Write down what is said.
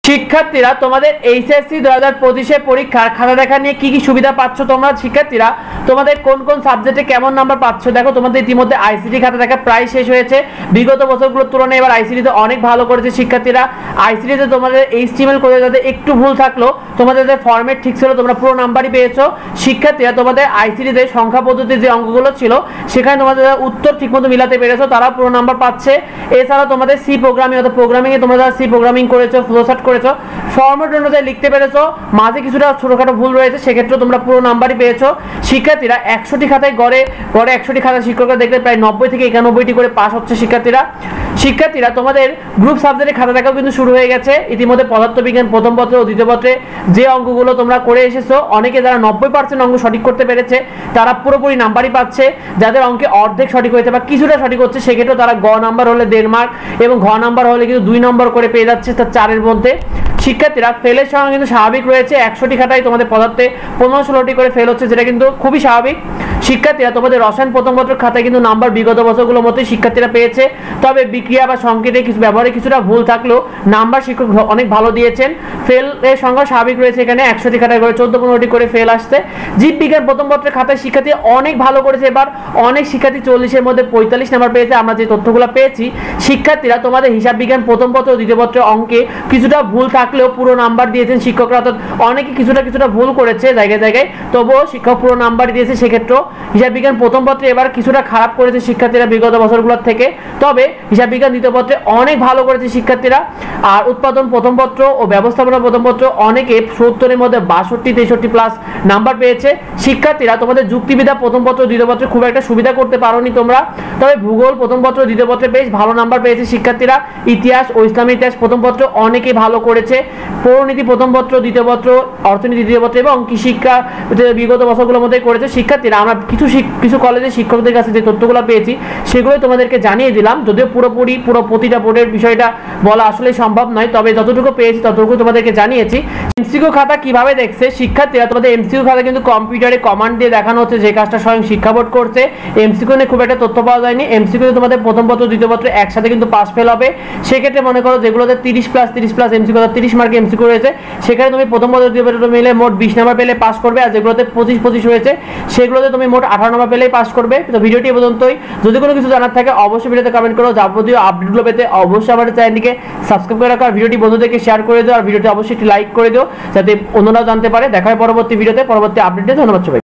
শিক্ষার্থীরা তোমাদের এইচএসসি 2025 পরীক্ষার খাতা দেখা নিয়ে কি কি সুবিধা পাচ্ছ তোমরা? শিক্ষার্থীরা তোমাদের কোন কোন সাবজেক্টে কেমন নাম্বার পাচ্ছ দেখো। তোমাদের ইতিমধ্যে আইসিটি খাতা দেখা প্রায় শেষ হয়েছে। বিগত বছরগুলোর তুলনায় এবার আইসিটিতে অনেক ভালো করেছে শিক্ষার্থীরা। আইসিটিতে তোমাদের এইচটিএমএল করে যাদের একটু ভুল থাকলো, তোমাদের যে ফরম্যাট ঠিক ছিল তোমরা পুরো নাম্বারই পেয়েছো। শিক্ষার্থীরা তোমাদের আইসিটিতে সংখ্যা পদ্ধতির যে অঙ্কগুলো ছিল সেখানে তোমাদের উত্তর ঠিকমতো মিলাতে পেরেছো, তারা পুরো নাম্বার পাচ্ছে। এছাড়াও তোমাদের সি প্রোগ্রামিং অর্থাৎ প্রোগ্রামিংয়ে তোমরা যারা সি প্রোগ্রামিং করেছো, ফ্লোচার্ট করেছো, ফরম্যাট অনুযায়ী লিখতে পেরেছো, মাঝে কিছুটা ছোটখাটো ভুল রয়েছে সেক্ষেত্রে তোমরা পুরো নাম্বারই পেয়েছো। শিক্ষার্থীরা 100টি খাতায় গড়ে 100টি খাতা শিক্ষকরা দেখলে প্রায় 90 থেকে 91টি করে পাস হচ্ছে শিক্ষার্থীরা তোমাদের গ্রুপ সাবজেক্টের খাতা দেখাও কিন্তু শুরু হয়ে গেছে। ইতিমধ্যে পদার্থবিজ্ঞান প্রথম পত্র ও দ্বিতীয় পত্রে যে অঙ্কগুলো তোমরা করে এসেছো, অনেকে যারা 90% অঙ্ক সঠিক করতে পেরেছে তারা পুরোপুরি নাম্বারই পাচ্ছে। যাদের অঙ্কে অর্ধেক সঠিক হয়েছে বা কিছুটা সঠিক হচ্ছে সেক্ষেত্রে তারা গ নাম্বার হলে 1.5 মার্ক এবং ঘ নাম্বার হলে কিন্তু 2 নম্বর করে পেয়ে যাচ্ছে তার 4-এর মধ্যে। শিক্ষার্থীরা ফেলের সংখ্যা কিন্তু স্বাভাবিক রয়েছে। 100টি খাতায় তোমাদের পদার্থে 15-16টি করে ফেল হচ্ছে, যেটা কিন্তু খুবই স্বাভাবিক। শিক্ষার্থীরা তোমাদের রসায়ন প্রথম পত্রের খাতায় কিন্তু নাম্বার বিগত বছরগুলোর মতোই শিক্ষার্থীরা পেয়েছে, তবে বিক্রিয়া বা সংকেতে কিছু ব্যবহারে কিছুটা ভুল থাকলেও নাম্বার শিক্ষক অনেক ভালো দিয়েছেন। ফেল এর সংখ্যা স্বাভাবিক রয়েছে, এখানে 100টি খাতায় করে 14-15টি করে ফেল আসছে। জীববিজ্ঞান প্রথম পত্রের খাতায় শিক্ষার্থী অনেক ভালো করেছে, এবার অনেক শিক্ষার্থী 40-এর মধ্যে 45 নাম্বার পেয়েছে আমরা যে তথ্যগুলো পেয়েছি। শিক্ষার্থীরা তোমাদের হিসাব বিজ্ঞান প্রথম পত্র ও দ্বিতীয় পত্রের অঙ্কে কিছুটা ভুল থাকলেও পুরো নাম্বার দিয়েছেন শিক্ষকরা, অর্থাৎ অনেকে কিছুটা ভুল করেছে জায়গায়, তবুও শিক্ষক পুরো নাম্বার দিয়েছে। সেক্ষেত্রে হিসাব বিজ্ঞান প্রথম পত্রে এবার কিছুটা খারাপ করেছে শিক্ষার্থীরা বিগত বছরগুলোর থেকে, তবে হিসাব বিজ্ঞান দ্বিতীয় পত্রে অনেক ভালো করেছে শিক্ষার্থীরা। আর উৎপাদন প্রথম পত্র ও ব্যবস্থাপনা প্রথম পত্র অনেকে 70-এর মধ্যে 62-63 প্লাস নাম্বার পেয়েছে। শিক্ষার্থীরা তোমাদের যুক্তিবিদ্যা প্রথম পত্র দ্বিতীয় পত্রে খুব একটা সুবিধা করতে পারোনি তোমরা, তবে ভূগোল প্রথম পত্র দ্বিতীয় পত্রে বেশ ভালো নাম্বার পেয়েছে শিক্ষার্থীরা। ইতিহাস ও ইসলামী ইতিহাস প্রথম পত্র অনেকেই ভালো করেছে। পৌরনীতি প্রথম পত্র দ্বিতীয় পত্র, অর্থনীতি দ্বিতীয় পত্র এবং কৃষিশিক্ষা বিগত বছরগুলোর মধ্যে করেছে শিক্ষার্থীরা। আমরা কিছু কলেজের শিক্ষকদের কাছে যে তথ্যগুলো পেয়েছি সেগুলোই তোমাদেরকে জানিয়ে দিলাম, যদিও পুরো প্রতিটা বোর্ডের বিষয়টা বলা আসলে সম্ভব নয়, তবে যতটুকু পেয়েছি ততটুকু তোমাদেরকে জানিয়েছি। এমসিকিউ খাতা কিভাবে দেখছে শিক্ষার্থীরা? তোমাদের এমসিকিউ খাতা কিন্তু কম্পিউটারে কমান্ড দিয়ে দেখানো হচ্ছে, যে কাজটা স্বয়ং শিক্ষা বোর্ড করছে। এমসিকিউ নিয়ে খুব একটা তথ্য পাওয়া যায়নি। এমসিকিউ তোমাদের প্রথম পত্র দ্বিতীয় পত্র একসাথে কিন্তু পাস ফেল হবে। সেক্ষেত্রে মনে করো যেগুলোতে 30+30+ এমসিকিউ 30 মার্কের এমসিকিউ রয়েছে সেখানে তুমি প্রথম পত্র দ্বিতীয় পত্র মিলে মোট 20 নাম্বার পেলে পাস করবে, আর যেগুলোতে 25 রয়েছে সেগুলোতে তুমি মোট 18 নাম্বার পেলেই পাস করবে। তো ভিডিওটি পর্যন্তই। যদি কোনো কিছু জানার থাকে অবশ্যই ভিডিওতে কমেন্ট করো। যাবতীয় আপডেটগুলো পেতে অবশ্যই আমাদের চ্যানেলটিকে সাবস্ক্রাইব করে রাখো, আর ভিডিওটি বন্ধুদেরকে শেয়ার করে দিও, আর ভিডিওটি অবশ্যই একটি লাইক করে দিও যাতে অন্যরাও জানতে পারে। দেখা হয় পরবর্তী ভিডিওতে পরবর্তী আপডেটে। ধন্যবাদ সবাই।